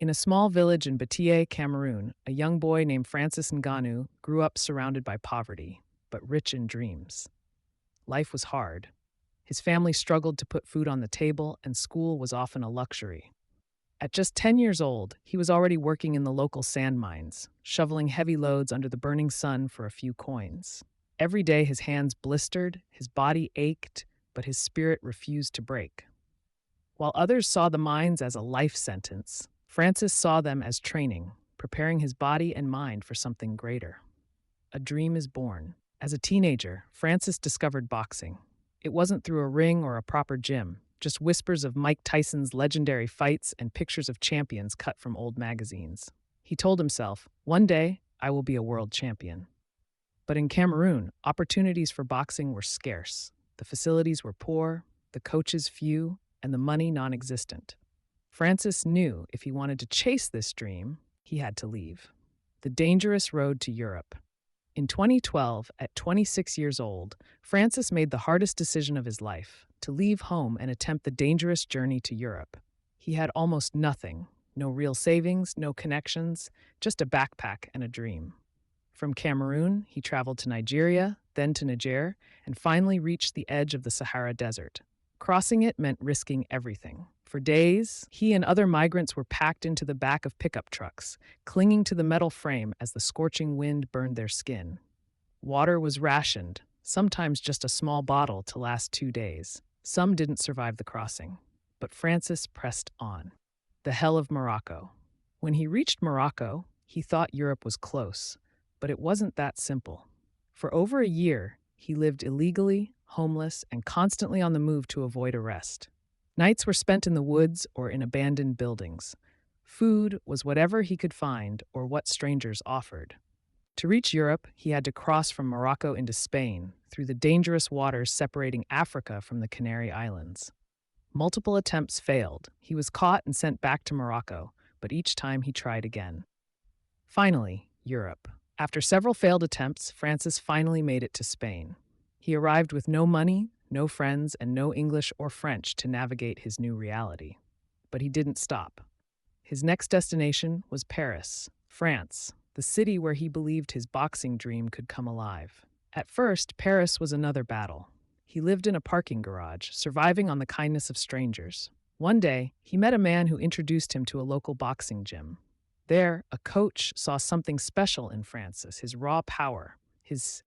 In a small village in Batie, Cameroon, a young boy named Francis Ngannou grew up surrounded by poverty, but rich in dreams. Life was hard. His family struggled to put food on the table, and school was often a luxury. At just 10 years old, he was already working in the local sand mines, shoveling heavy loads under the burning sun for a few coins. Every day his hands blistered, his body ached, but his spirit refused to break. While others saw the mines as a life sentence, Francis saw them as training, preparing his body and mind for something greater. A dream is born. As a teenager, Francis discovered boxing. It wasn't through a ring or a proper gym, just whispers of Mike Tyson's legendary fights and pictures of champions cut from old magazines. He told himself, "One day, I will be a world champion." But in Cameroon, opportunities for boxing were scarce. The facilities were poor, the coaches few, and the money non-existent. Francis knew if he wanted to chase this dream, he had to leave. The dangerous road to Europe. In 2012, at 26 years old, Francis made the hardest decision of his life, to leave home and attempt the dangerous journey to Europe. He had almost nothing, no real savings, no connections, just a backpack and a dream. From Cameroon, he traveled to Nigeria, then to Niger, and finally reached the edge of the Sahara Desert. Crossing it meant risking everything. For days, he and other migrants were packed into the back of pickup trucks, clinging to the metal frame as the scorching wind burned their skin. Water was rationed, sometimes just a small bottle to last 2 days. Some didn't survive the crossing, but Francis pressed on. The hell of Morocco. When he reached Morocco, he thought Europe was close, but it wasn't that simple. For over a year, he lived illegally, homeless, and constantly on the move to avoid arrest. Nights were spent in the woods or in abandoned buildings. Food was whatever he could find or what strangers offered. To reach Europe, he had to cross from Morocco into Spain, through the dangerous waters separating Africa from the Canary Islands. Multiple attempts failed. He was caught and sent back to Morocco, but each time he tried again. Finally, Europe. After several failed attempts, Francis finally made it to Spain. He arrived with no money, no friends, and no English or French to navigate his new reality. But he didn't stop. His next destination was Paris, France, the city where he believed his boxing dream could come alive. At first, Paris was another battle. He lived in a parking garage, surviving on the kindness of strangers. One day, he met a man who introduced him to a local boxing gym. There, a coach saw something special in Francis, his raw power, his